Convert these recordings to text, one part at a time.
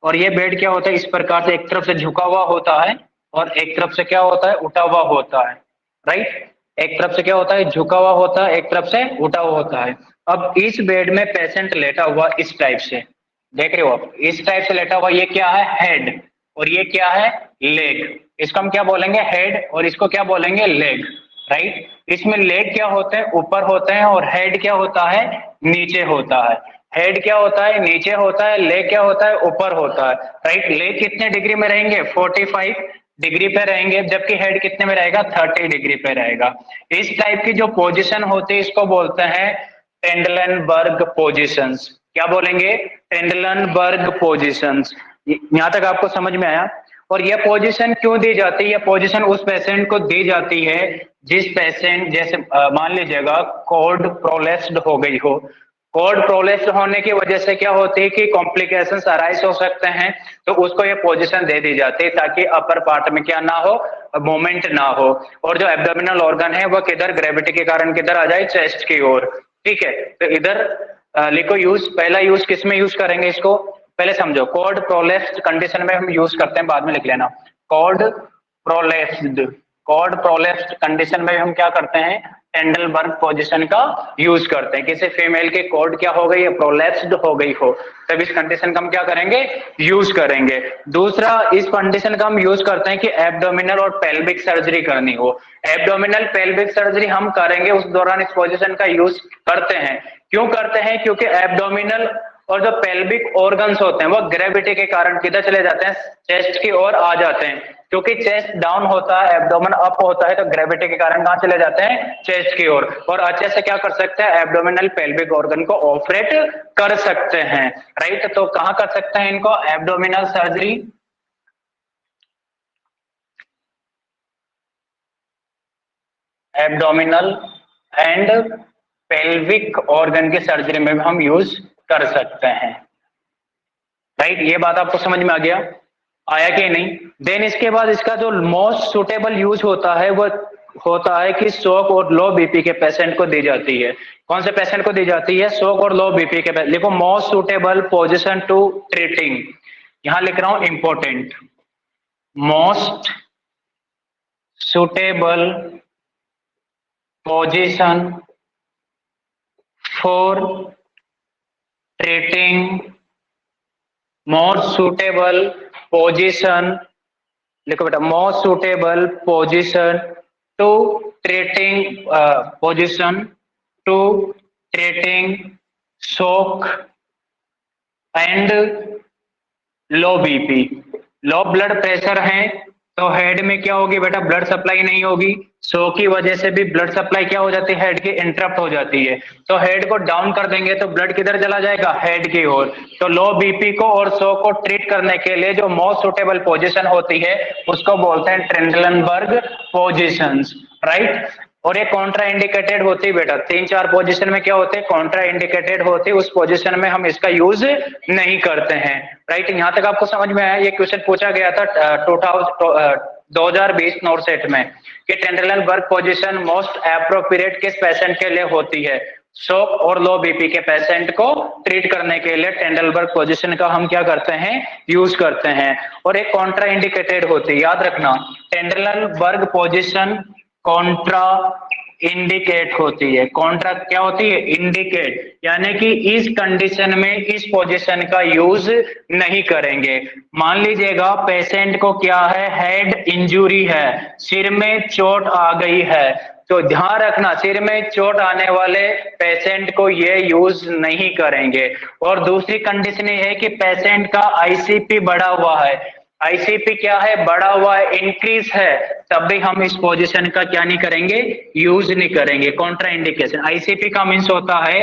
और ये बेड क्या होता है, इस प्रकार से एक तरफ से झुका हुआ होता है और एक तरफ से क्या होता है, उठा हुआ होता है। राइट, एक तरफ से क्या होता है, झुका हुआ होता है, एक तरफ से उठा हुआ होता है। अब इस बेड में पेशेंट लेटा हुआ इस टाइप से, देख रहे हो आप, इस टाइप से लेटा हुआ, ये क्या है, हेड, और ये क्या है, लेग। इसको हम क्या बोलेंगे, हेड, और इसको क्या बोलेंगे, लेग। राइट, इसमें लेग क्या होते हैं, ऊपर होते हैं, और हेड क्या होता है, नीचे होता है। हेड क्या होता है, नीचे होता है, लेग क्या होता है, ऊपर होता है। राइट, लेग कितने डिग्री में रहेंगे, 45 डिग्री पे रहेंगे, जबकि हेड कितने में रहेगा, 30 डिग्री पे रहेगा। इस टाइप की जो पोजीशन होती है इसको बोलते हैं टेंडलनबर्ग पोजीशंस। क्या बोलेंगे, टेंडलनबर्ग पोजीशंस। यहां तक आपको समझ में आया। और यह पोजीशन क्यों दी जाती है, यह पोजीशन उस पेशेंट को दी जाती है जिस पेशेंट, जैसे मान लीजिएगा कॉर्ड प्रोलेप्स्ड हो गई हो। कॉर्ड प्रोलेप्स्ड होने की वजह से क्या होती है कि कॉम्प्लिकेशंस अराइज हो सकते हैं, तो उसको ये पोजीशन दे दी जाती है ताकि अपर पार्ट में क्या ना हो, मूवमेंट ना हो। और जो एब्डोमिनल ऑर्गन है वह किधर, ग्रेविटी के कारण किधर आ जाए, चेस्ट की ओर। ठीक है, तो इधर लिखो यूज, पहला यूज किस में यूज करेंगे इसको, पहले समझो। कॉर्ड प्रोलेप्स्ड कंडीशन में हम यूज करते हैं, बाद में लिख लेना। कॉर्ड प्रोलेप्स्ड, कॉर्ड प्रोलेप्स्ड कंडीशन में हम क्या करते हैं, टेंडलबर्ग पोजीशन का यूज करते हैं। किसी फीमेल के कॉर्ड क्या हो गई है, प्रोलेप्स्ड हो गई हो, तब इस कंडीशन का हम क्या करेंगे, यूज करेंगे। दूसरा, इस कंडीशन का हम यूज करते हैं कि एब्डोमिनल और पेल्विक सर्जरी करनी हो। एब्डोमिनल पेल्विक सर्जरी हम करेंगे, उस दौरान इस पोजीशन का यूज करते हैं। क्यों करते हैं, क्योंकि एब्डोमिनल और जो पेल्विक ऑर्गन्स होते हैं वो ग्रेविटी के कारण किधर चले जाते हैं, चेस्ट की ओर आ जाते हैं। क्योंकि चेस्ट डाउन होता है, एब्डोमेन अप होता है, तो ग्रेविटी के कारण कहां चले जाते हैं, चेस्ट की ओर। और अच्छे से क्या कर सकते हैं, एब्डोमिनल पेल्विक ऑर्गन को ऑपरेट कर सकते हैं। राइट, तो कहां कर सकते हैं इनको, abdominal surgery, abdominal and pelvic organ की सर्जरी में भी हम यूज कर सकते हैं। राइट, ये बात आपको समझ में आ गया, आया कि नहीं। देन इसके बाद इसका जो मोस्ट सुटेबल यूज होता है वो होता है कि शॉक और लो बीपी के पेशेंट को दी जाती है। कौन से पेशेंट को दी जाती है, शॉक और लो बीपी के पेशेंट। देखो, most suitable position to treating, यहां लिख रहा हूं important, most suitable position for treating, most suitable position, लिखो बेटा, most suitable position to treating, position to treating shock and low BP. Low blood pressure है तो हेड में क्या होगी बेटा, ब्लड सप्लाई नहीं होगी। सो की वजह से भी ब्लड सप्लाई क्या हो जाती है, हेड की इंटरप्ट हो जाती है। तो हेड को डाउन कर देंगे तो ब्लड किधर चला जाएगा, हेड की ओर। तो लो बीपी को और सो को ट्रीट करने के लिए जो मोस्ट सुटेबल पोजीशन होती है उसको बोलते हैं ट्रेंडलनबर्ग पोजीशंस। राइट, और ये कॉन्ट्रा इंडिकेटेड होती है बेटा, 3-4 पोजीशन में क्या होते हैं, कॉन्ट्रा इंडिकेटेड होती है, उस पोजीशन में हम इसका यूज नहीं करते हैं। राइट, यहां तक आपको समझ में आया। ये क्वेश्चन पूछा गया था 2020 नॉर्थ सेट में कि टेंडलनबर्ग पोजीशन मोस्ट एप्रोप्रिएट किस पेशेंट के लिए होती है, शॉक और लो बीपी के पेशेंट को ट्रीट करने के लिए टेंडलबर्ग पोजीशन का हम क्या करते हैं, यूज करते हैं। और एक कॉन्ट्रा इंडिकेटेड होती है, याद रखना, टेंडलनबर्ग पोजीशन कॉन्ट्रा इंडिकेट होती है। कॉन्ट्रा क्या होती है, इंडिकेट, यानी कि इस कंडीशन में इस पोजीशन का यूज नहीं करेंगे। मान लीजिएगा पेशेंट को क्या है, हेड इंजुरी है, सिर में चोट आ गई है, तो ध्यान रखना सिर में चोट आने वाले पेशेंट को ये यूज नहीं करेंगे। और दूसरी कंडीशन ये है कि पेशेंट का आईसीपी बढ़ा हुआ है, आईसीपी क्या है, बढ़ा हुआ है, इंक्रीज है, तब भी हम इस पोजीशन का क्या नहीं करेंगे, यूज नहीं करेंगे। कॉन्ट्रा इंडिकेशन, आईसीपी का मीन्स होता है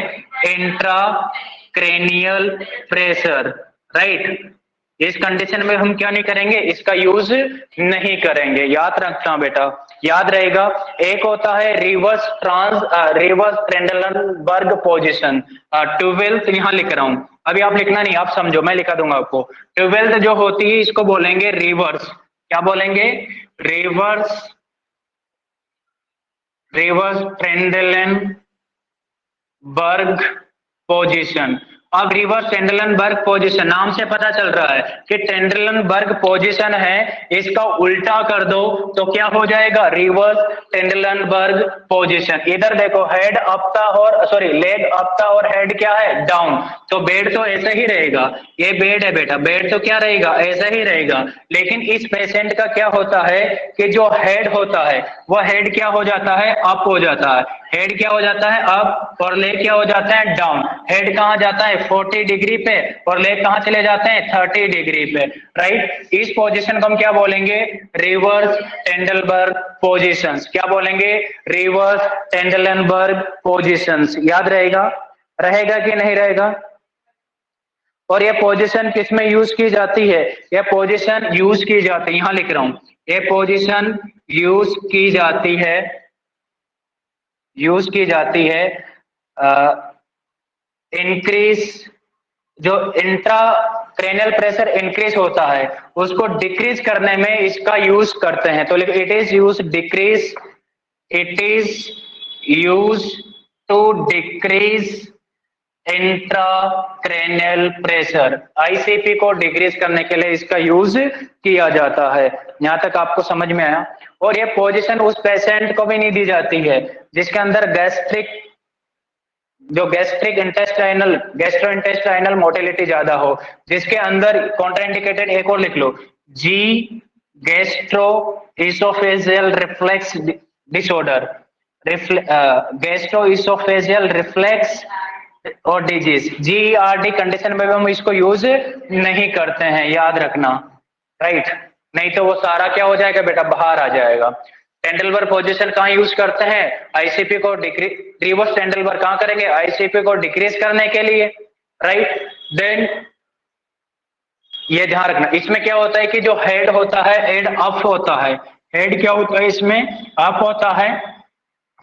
इंट्रा क्रेनियल प्रेशर। राइट, इस कंडीशन में हम क्या नहीं करेंगे, इसका यूज नहीं करेंगे, याद रखना बेटा, याद रहेगा। एक होता है रिवर्स ट्रेंडलनबर्ग पोजीशन, 12th यहां लिख रहा हूं, अभी आप लिखना नहीं, आप समझो, मैं लिखा दूंगा आपको। 12th जो होती है इसको बोलेंगे रिवर्स, क्या बोलेंगे, रिवर्स, रिवर्स ट्रेंडलनबर्ग पोजीशन। अब रिवर्स टेंडलनबर्ग पोजीशन, नाम से पता चल रहा है कि टेंडलनबर्ग पोजीशन है, इसका उल्टा कर दो तो क्या हो जाएगा, रिवर्स टेंडलनबर्ग पोजीशन। इधर देखो हेड अप था और सॉरी लेग अप था और हेड क्या है, डाउन, तो बेड तो ऐसा ही रहेगा, ये बेड है बेटा, बेड तो क्या रहेगा, ऐसा ही रहेगा। लेकिन इस पेशेंट का क्या होता है कि जो हेड होता है वह हेड क्या हो जाता है, अप हो जाता है, हेड क्या हो जाता है अप और लेग क्या हो जाता है डाउन। हेड कहां जाता है 40 डिग्री पे और लेग कहां चले जाते हैं 30 डिग्री पे, राइट। इस पोजीशन को हम क्या बोलेंगे, रिवर्स टेंडलबर्ग पोजीशंस। क्या बोलेंगे, रिवर्स टेंडलनबर्ग पोजीशंस। याद रहेगा, रहेगा कि नहीं रहेगा। और ये पोजीशन किस में यूज की जाती है, ये पोजीशन यूज की जाती है, यहां लिख रहा हूं, ये पोजीशन यूज की जाती है, यूज की जाती है इंक्रीज, जो इंट्रा क्रेनियल प्रेशर इंक्रीज होता है उसको डिक्रीज करने में इसका यूज करते हैं। तो it is use decrease, it is use to decrease intracranial pressure. ICP को डिक्रीज करने के लिए इसका यूज किया जाता है। यहां तक आपको समझ में आया। और ये पोजीशन उस पेशेंट को भी नहीं दी जाती है जिसके अंदर गैस्ट्रिक, जो gastric intestinal, gastro intestinal motility ज्यादा हो, जिसके अंदर कॉन्ट्राइंडिकेटेड एक और लिख लो, जी gastro oesophageal reflux disorder, gastro oesophageal reflux और डिजीज, जीईआरडी कंडीशन में भी हम इसको यूज नहीं करते हैं, याद रखना, राइट। नहीं तो वो सारा क्या हो जाएगा बेटा, बाहर आ जाएगा। टेंडलबर्ग पोजीशन कहाँ यूज करते हैं, आईसीपी को डिक्रीज, रिवर्स टेंडलबर्ग कहाँ करेंगे, आईसीपी को डिक्रीज करने के लिए, राइट। देन ये ध्यान रखना, इसमें क्या होता है कि जो हेड होता है हेड अप होता है, हेड क्या होता है इसमें अप होता है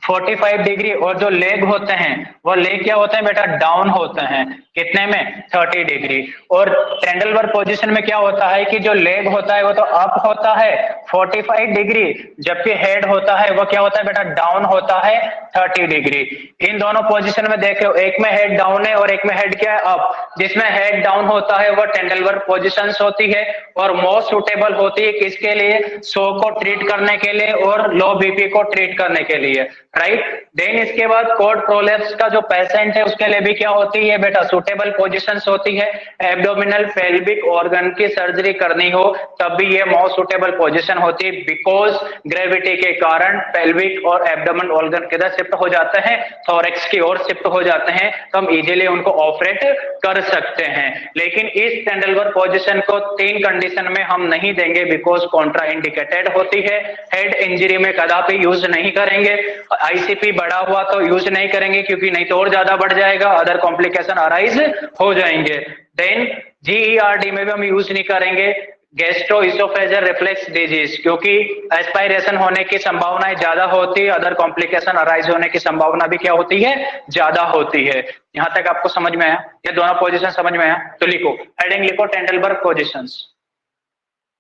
45 डिग्री, और जो लेग होते हैं वो लेग क्या होते हैं बेटा, डाउन होते हैं, कितने में 30 डिग्री। और टेंडलबर्ग पोजीशन में क्या होता है कि जो लेग होता है वो तो अप होता है 45 डिग्री, जबकि हेड होता है वो क्या होता है बेटा, डाउन होता है 30 डिग्री। इन दोनों पोजीशन में देख रहे हो, एक में हेड डाउन है और एक में हेड क्या है अप। जिसमें हेड डाउन होता है वो टेंडलबर्ग पोजीशन होती है और मोस्ट सुटेबल होती है किसके लिए, सो को ट्रीट करने के लिए और लो बीपी को ट्रीट करने के लिए, राइट। देन इसके बाद कोर्ड प्रोलेप्स का जो पेशेंट है उसके लिए भी क्या होती है बेटा, सुटेबल पोजीशंस होती है। एब्डोमिनल पेल्विक ऑर्गन की सर्जरी करनी हो तब भी ये मोस्ट सुटेबल पोजीशन होती है, बिकॉज ग्रेविटी के कारण पेल्विक और एब्डोमिनल ऑर्गन किधर शिफ्ट हो जाते हैं, थोरेक्स की ओर शिफ्ट हो जाते हैं, तो हम इजीली उनको ऑपरेट कर सकते हैं। लेकिन इस टेंडलबर्ग पोजीशन को 3 कंडीशन में हम नहीं देंगे, बिकॉज कॉन्ट्रा इंडिकेटेड होती है। हेड इंजरी में कदापि यूज नहीं करेंगे, आईसीपी बढ़ा हुआ तो यूज नहीं करेंगे क्योंकि नहीं तो और ज्यादा बढ़ जाएगा, अदर कॉम्प्लिकेशन अराइज हो जाएंगे। देन जीईआरडी में भी हम यूज नहीं करेंगे गैस्ट्रो इसोफेजियल रिफ्लेक्स डिजीज, क्योंकि एस्पायरेशन होने की संभावनाएं ज्यादा होती है, अदर कॉम्प्लिकेशन अराइज होने की संभावना भी क्या होती है, ज्यादा होती है। यहां तक आपको समझ में आया, ये दोनों पोजीशन समझ में आया। तो लिखो, हेडिंग लिखो टेंडलबर्ग पोजीशंस,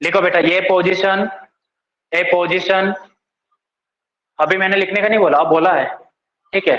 लिखो बेटा ये पोजीशन, ए पोजीशन, अभी मैंने लिखने का नहीं बोला, अब बोला है, ठीक है।